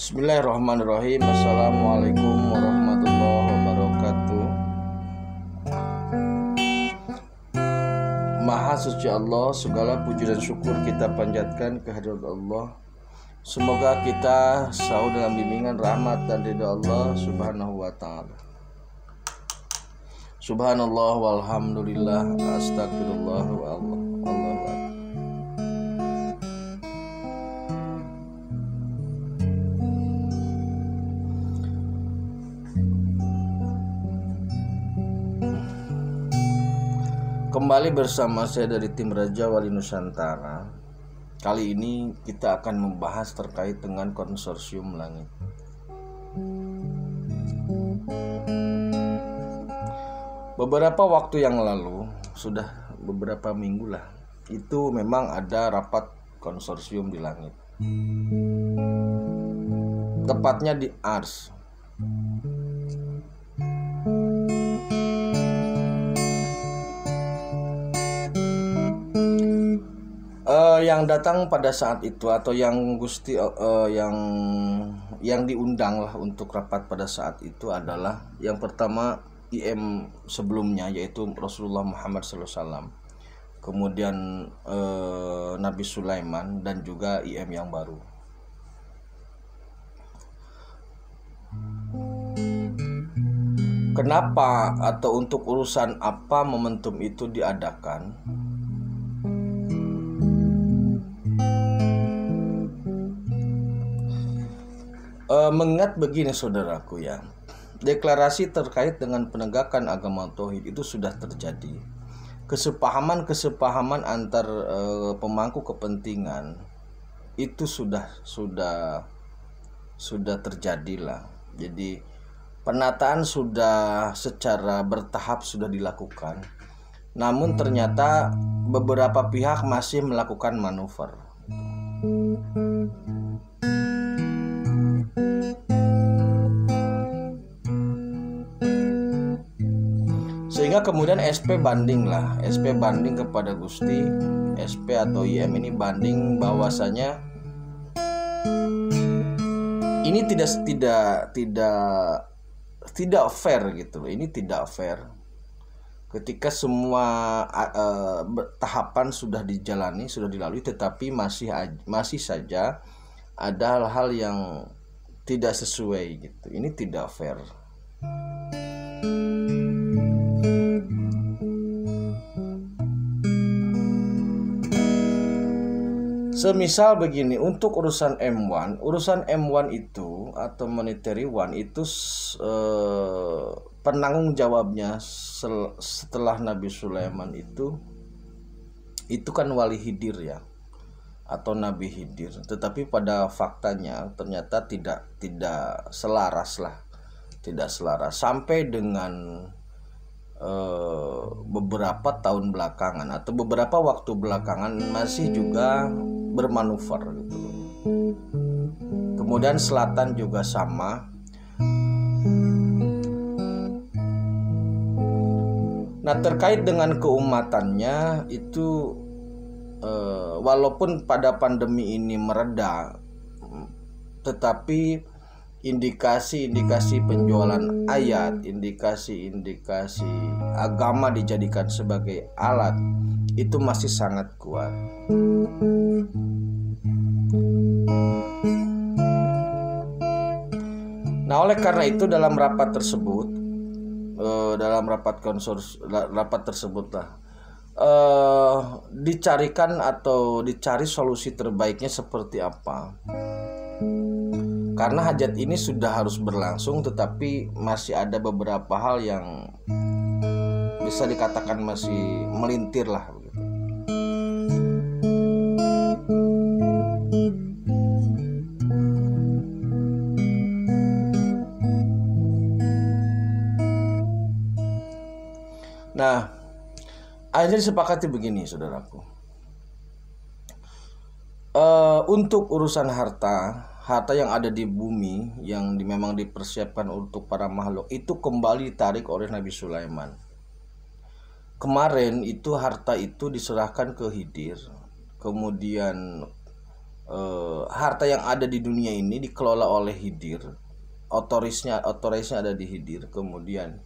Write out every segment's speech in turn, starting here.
Bismillahirrahmanirrahim. Assalamualaikum warahmatullahi wabarakatuh. Maha suci Allah, segala puji dan syukur kita panjatkan kehadirat Allah. Semoga kita selalu dalam bimbingan rahmat dan ridha Allah subhanahu wa ta'ala. Subhanallah walhamdulillah, astagfirullah wa Allah. Kembali bersama saya dari tim Raja Wali Nusantara. Kali ini kita akan membahas terkait dengan konsorsium langit. Beberapa waktu yang lalu, sudah beberapa minggu lah, itu memang ada rapat konsorsium di langit. Tepatnya di Ars. Yang datang pada saat itu atau yang Gusti yang diundang lah untuk rapat pada saat itu adalah yang pertama IM sebelumnya, yaitu Rasulullah Muhammad SAW, kemudian Nabi Sulaiman, dan juga IM yang baru. Kenapa atau untuk urusan apa momentum itu diadakan? Mengingat begini saudaraku ya, deklarasi terkait dengan penegakan agama tauhid itu sudah terjadi. Kesepahaman antar pemangku kepentingan itu sudah terjadi lah. Jadi penataan sudah secara bertahap sudah dilakukan. Namun ternyata beberapa pihak masih melakukan manuver. Sehingga kemudian SP banding kepada Gusti. SP atau IM ini banding bahwasanya ini tidak fair gitu. Ini tidak fair. Ketika semua tahapan sudah dijalani, sudah dilalui, tetapi masih saja ada hal-hal yang tidak sesuai gitu. Ini tidak fair. Semisal begini, untuk urusan M1 itu atau monetary one itu penanggung jawabnya setelah Nabi Sulaiman itu kan Wali Hidir ya, atau Nabi Hidir. Tetapi pada faktanya ternyata tidak selaras sampai dengan beberapa tahun belakangan atau beberapa waktu belakangan masih juga bermanuver gitu. Kemudian selatan juga sama. Nah, terkait dengan keumatannya itu walaupun pada pandemi ini mereda, tetapi indikasi penjualan ayat, indikasi agama dijadikan sebagai alat itu masih sangat kuat. Nah, oleh karena itu dalam rapat tersebut, dicari solusi terbaiknya seperti apa. Karena hajat ini sudah harus berlangsung, tetapi masih ada beberapa hal yang bisa dikatakan masih melintir lah begitu. Nah, akhirnya disepakati begini saudaraku. Untuk urusan harta yang ada di bumi yang memang dipersiapkan untuk para makhluk itu kembali ditarik oleh Nabi Sulaiman. Kemarin itu harta itu diserahkan ke Hidir, kemudian harta yang ada di dunia ini dikelola oleh Khidir, otorisnya ada di Khidir. Kemudian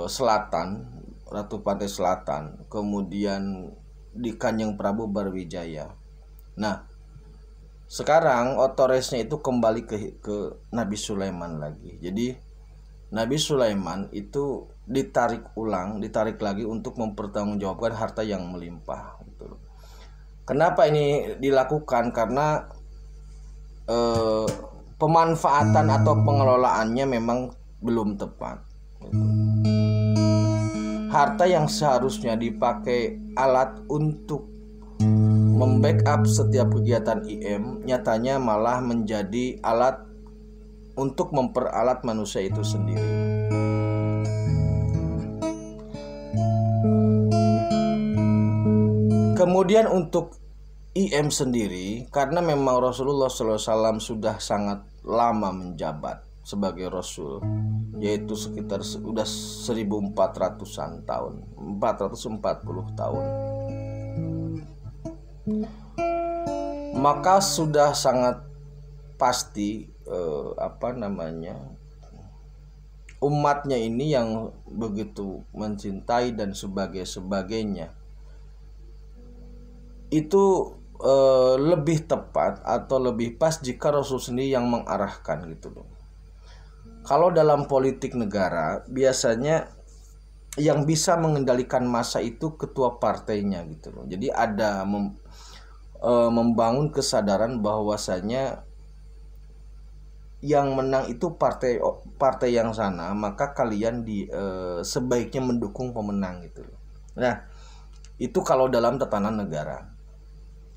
selatan, Ratu Pantai Selatan, kemudian di Kanjeng Prabu Barwijaya. Nah, sekarang otorisnya itu kembali ke Nabi Sulaiman lagi. Jadi Nabi Sulaiman itu ditarik lagi untuk mempertanggungjawabkan harta yang melimpah gitu. Kenapa ini dilakukan? Karena pemanfaatan atau pengelolaannya memang belum tepat gitu. Harta yang seharusnya dipakai alat untuk membackup setiap kegiatan IM, nyatanya malah menjadi alat untuk memperalat manusia itu sendiri. Kemudian untuk IM sendiri, karena memang Rasulullah SAW sudah sangat lama menjabat sebagai Rasul, yaitu sekitar sudah 1400-an tahun, 440 tahun. Maka sudah sangat pasti umatnya ini yang begitu mencintai dan sebagainya itu lebih tepat atau lebih pas jika Rasul sendiri yang mengarahkan gitu loh. Kalau dalam politik negara biasanya yang bisa mengendalikan massa itu ketua partainya gitu loh. Jadi ada membangun kesadaran bahwasanya yang menang itu partai yang sana, maka kalian sebaiknya mendukung pemenang gitu loh. Nah, itu kalau dalam tatanan negara.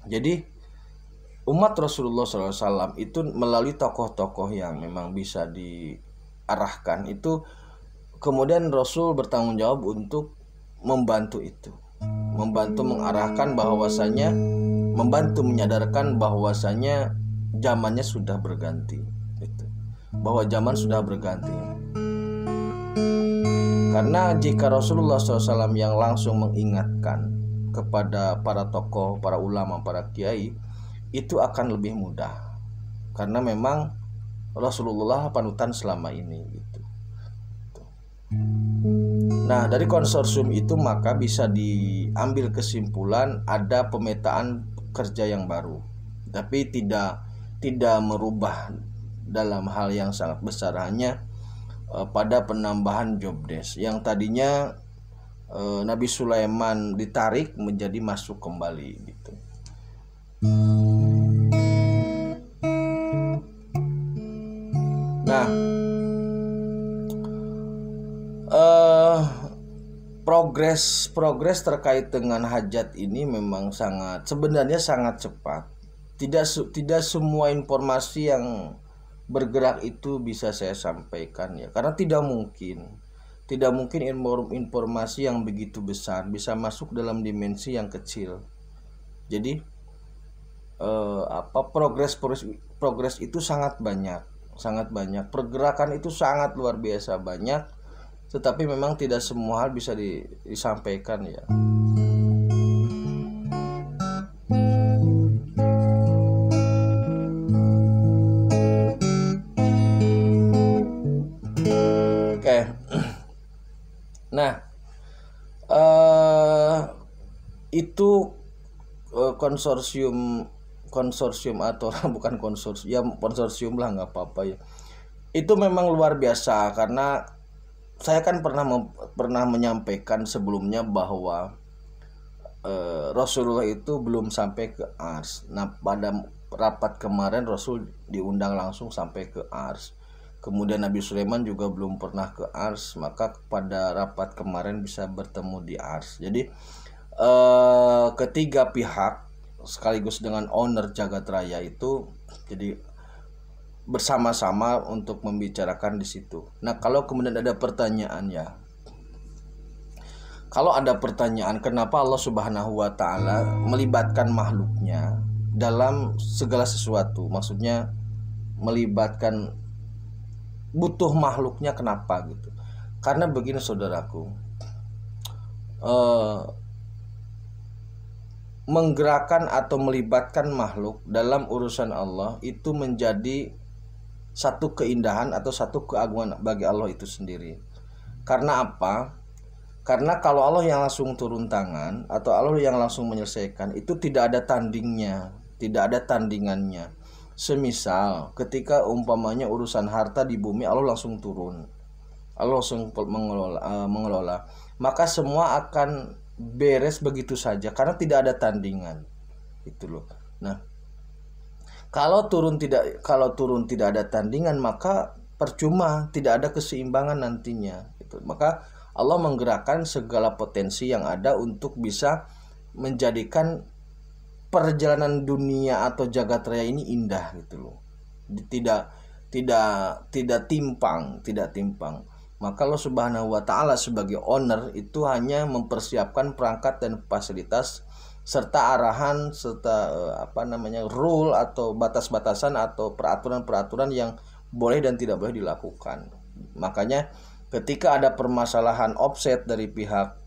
Jadi umat Rasulullah SAW itu melalui tokoh-tokoh yang memang bisa diarahkan itu, kemudian Rasul bertanggung jawab untuk membantu itu, membantu mengarahkan bahwasanya, membantu menyadarkan bahwasanya zamannya sudah berganti gitu. Bahwa zaman sudah berganti. Karena jika Rasulullah SAW yang langsung mengingatkan kepada para tokoh, para ulama, para kiai, itu akan lebih mudah. Karena memang Rasulullah panutan selama ini gitu. Nah, dari konsorsium itu maka bisa diambil kesimpulan ada pemetaan kerja yang baru. Tapi tidak merubah dalam hal yang sangat besar, hanya pada penambahan job desk yang tadinya Nabi Sulaiman ditarik menjadi masuk kembali gitu. Nah, progres terkait dengan hajat ini memang sebenarnya sangat cepat. Tidak semua informasi yang bergerak itu bisa saya sampaikan ya, karena tidak mungkin informasi yang begitu besar bisa masuk dalam dimensi yang kecil. Jadi progres itu sangat banyak, pergerakan itu sangat luar biasa banyak, tetapi memang tidak semua hal bisa disampaikan ya. Nah, itu konsorsium atau bukan konsorsium, ya konsorsium lah, nggak apa-apa ya. Itu memang luar biasa karena saya kan pernah menyampaikan sebelumnya bahwa Rasulullah itu belum sampai ke Ars. Nah, pada rapat kemarin Rasul diundang langsung sampai ke Ars. Kemudian Nabi Sulaiman juga belum pernah ke Ars, maka pada rapat kemarin bisa bertemu di Ars. Jadi ketiga pihak sekaligus dengan owner Jagat Raya itu jadi bersama-sama untuk membicarakan di situ. Nah, kalau kemudian ada pertanyaan ya, kenapa Allah Subhanahu wa Ta'ala melibatkan makhluknya dalam segala sesuatu, maksudnya melibatkan butuh makhluknya, kenapa gitu? Karena begini saudaraku, menggerakkan atau melibatkan makhluk dalam urusan Allah itu menjadi satu keindahan atau satu keagungan bagi Allah itu sendiri. Karena apa? Karena kalau Allah yang langsung turun tangan atau Allah yang langsung menyelesaikan itu tidak ada tandingnya, tidak ada tandingannya. Semisal ketika umpamanya urusan harta di bumi Allah langsung turun, Allah langsung mengelola, maka semua akan beres begitu saja karena tidak ada tandingan. Itu loh. Nah, kalau turun tidak ada tandingan maka percuma, tidak ada keseimbangan nantinya. Gitu. Maka Allah menggerakkan segala potensi yang ada untuk bisa menjadikan perjalanan dunia atau jagat raya ini indah gitu loh. Tidak timpang. Maka Allah Subhanahu wa taala sebagai owner itu hanya mempersiapkan perangkat dan fasilitas serta arahan serta rule atau batas-batasan atau peraturan-peraturan yang boleh dan tidak boleh dilakukan. Makanya ketika ada permasalahan offset dari pihak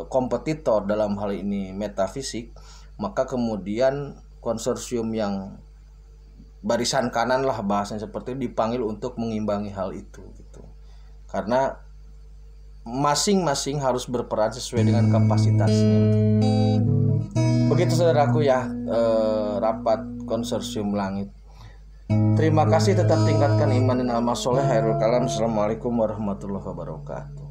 kompetitor dalam hal ini metafisik, maka kemudian konsorsium yang barisan kanan lah bahasanya seperti itu dipanggil untuk mengimbangi hal itu gitu. Karena masing-masing harus berperan sesuai dengan kapasitasnya. Begitu saudaraku ya, rapat konsorsium langit. Terima kasih, tetap tingkatkan iman dan amal soleh. Khairul kalam. Assalamualaikum warahmatullahi wabarakatuh.